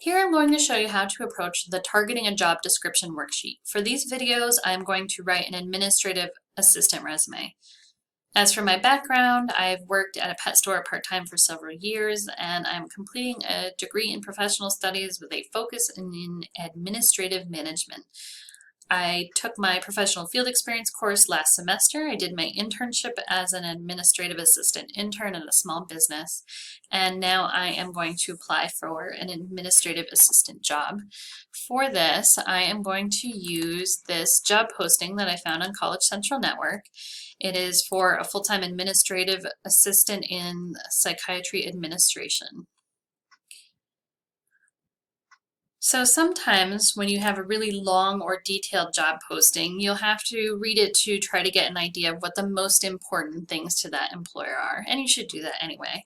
Here I'm going to show you how to approach the Targeting a Job Description worksheet. For these videos, I'm going to write an administrative assistant resume. As for my background, I've worked at a pet store part-time for several years, and I'm completing a degree in professional studies with a focus in administrative management. I took my professional field experience course last semester. I did my internship as an administrative assistant intern at a small business, and now I am going to apply for an administrative assistant job. For this, I am going to use this job posting that I found on College Central Network. It is for a full-time administrative assistant in psychiatry administration. So sometimes when you have a really long or detailed job posting, you'll have to read it to try to get an idea of what the most important things to that employer are, and you should do that anyway.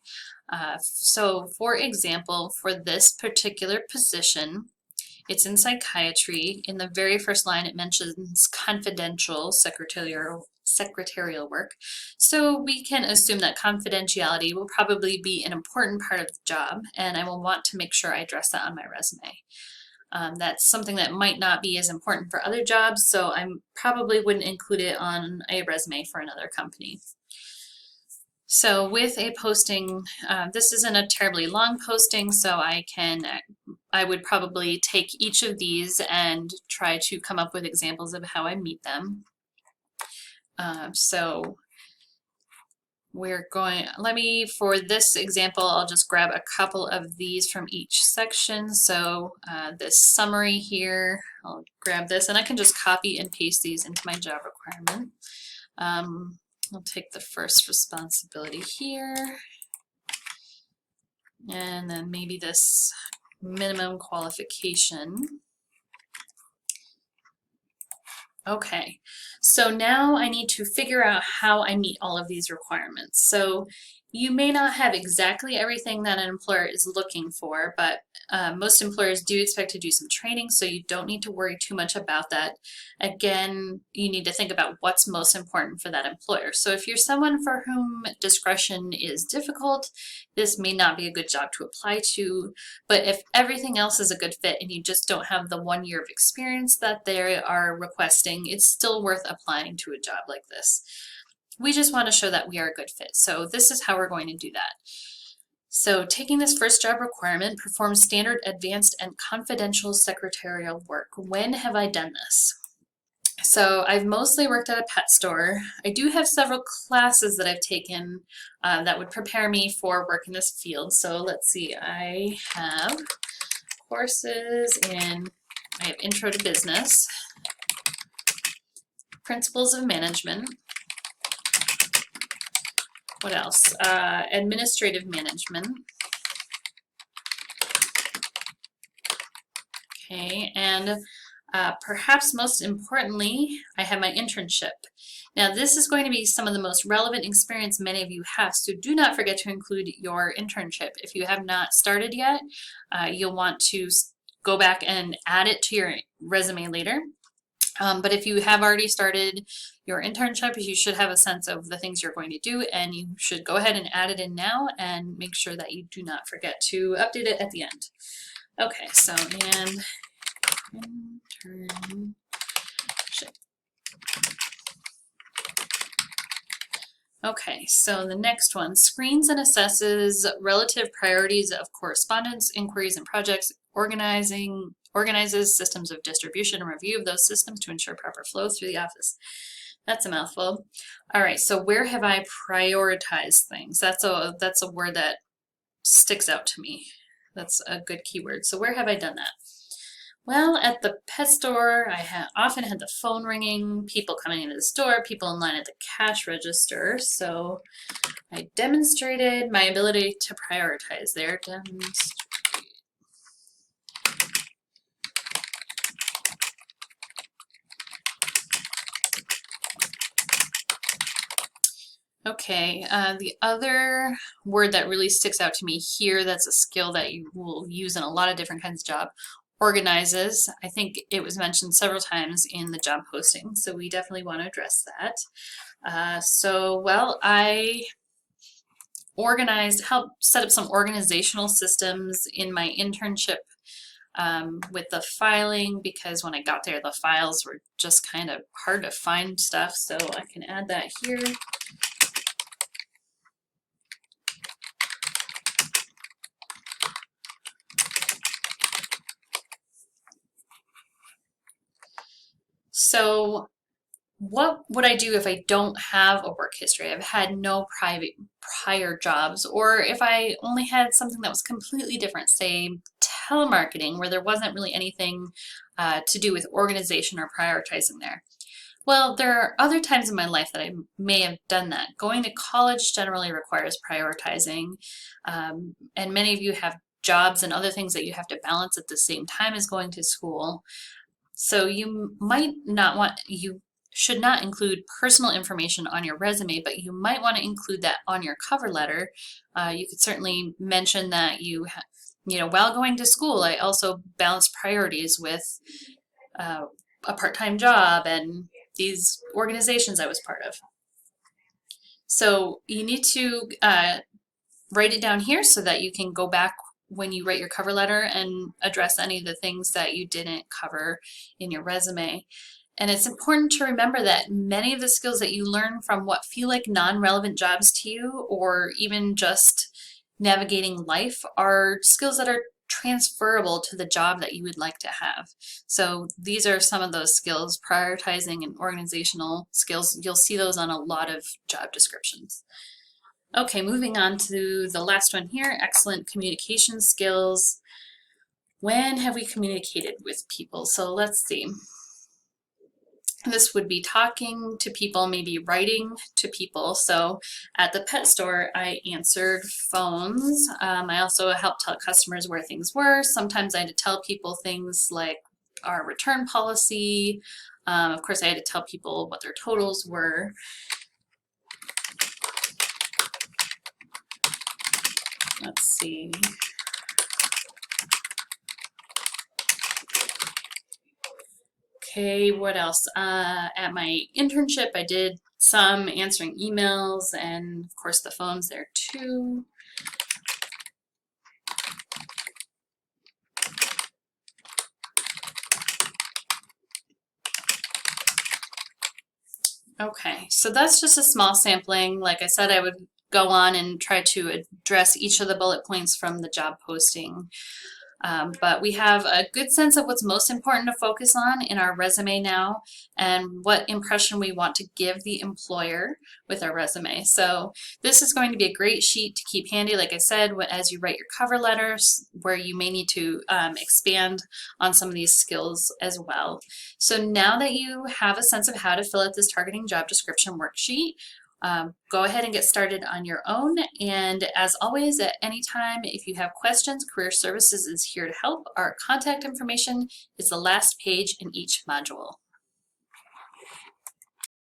So for example, for this particular position, it's in psychiatry. In the very first line, it mentions confidential secretarial work. So we can assume that confidentiality will probably be an important part of the job, and I will want to make sure I address that on my resume. That's something that might not be as important for other jobs, so I probably wouldn't include it on a resume for another company. So with a posting, this isn't a terribly long posting, so I would probably take each of these and try to come up with examples of how I meet them. So for this example, I'll just grab a couple of these from each section. So this summary here, I'll grab this, and I can just copy and paste these into my job requirement. I'll take the first responsibility here, and then maybe this minimum qualification. Okay, so now I need to figure out how I meet all of these requirements. So you may not have exactly everything that an employer is looking for, but most employers do expect to do some training, so you don't need to worry too much about that. Again, you need to think about what's most important for that employer. So if you're someone for whom discretion is difficult, this may not be a good job to apply to. But if everything else is a good fit and you just don't have the 1 year of experience that they are requesting, it's still worth applying to a job like this. We just want to show that we are a good fit. So this is how we're going to do that. So taking this first job requirement, perform standard, advanced, and confidential secretarial work. When have I done this? So I've mostly worked at a pet store. I do have several classes that I've taken that would prepare me for work in this field. So let's see, I have courses I have Intro to Business, Principles of Management, what else? Administrative Management. Okay, and perhaps most importantly, I have my internship. Now this is going to be some of the most relevant experience many of you have, so do not forget to include your internship. If you have not started yet, you'll want to go back and add it to your resume later. But if you have already started your internship, you should have a sense of the things you're going to do, and you should go ahead and add it in now and make sure that you do not forget to update it at the end. Okay, so and internship. Okay, so the next one, screens and assesses relative priorities of correspondence, inquiries, and projects, organizes systems of distribution and review of those systems to ensure proper flow through the office. That's a mouthful. All right, so where have I prioritized things? That's a word that sticks out to me. That's a good keyword. So where have I done that? Well, at the pet store, I often had the phone ringing, people coming into the store, people in line at the cash register. So I demonstrated my ability to prioritize there. Okay, the other word that really sticks out to me here, that's a skill that you will use in a lot of different kinds of job, organizes. I think it was mentioned several times in the job posting, so we definitely want to address that. I helped set up some organizational systems in my internship with the filing, because when I got there, the files were just kind of hard to find stuff. So I can add that here. So what would I do if I don't have a work history? I've had no prior jobs, or if I only had something that was completely different, say telemarketing, where there wasn't really anything to do with organization or prioritizing there. Well, there are other times in my life that I may have done that. Going to college generally requires prioritizing, and many of you have jobs and other things that you have to balance at the same time as going to school. So you might not want, you should not include personal information on your resume, but you might want to include that on your cover letter. You could certainly mention that while going to school, I also balanced priorities with a part-time job and these organizations I was part of. So you need to write it down here so that you can go back when you write your cover letter and address any of the things that you didn't cover in your resume. And it's important to remember that many of the skills that you learn from what feel like non-relevant jobs to you, or even just navigating life, are skills that are transferable to the job that you would like to have. So these are some of those skills: prioritizing and organizational skills. You'll see those on a lot of job descriptions. Okay, moving on to the last one here, excellent communication skills. When have we communicated with people? So let's see. This would be talking to people, maybe writing to people. So at the pet store, I answered phones. I also helped tell customers where things were. Sometimes I had to tell people things like our return policy. Of course, I had to tell people what their totals were. Let's see. Okay, what else? At my internship, I did some answering emails, and of course the phone's there too. Okay, so that's just a small sampling. Like I said, I would go on and try to address each of the bullet points from the job posting. But we have a good sense of what's most important to focus on in our resume now, and what impression we want to give the employer with our resume. So this is going to be a great sheet to keep handy, like I said, as you write your cover letters, where you may need to expand on some of these skills as well. So now that you have a sense of how to fill out this targeting job description worksheet, go ahead and get started on your own. And as always, at any time, if you have questions, Career Services is here to help. Our contact information is the last page in each module.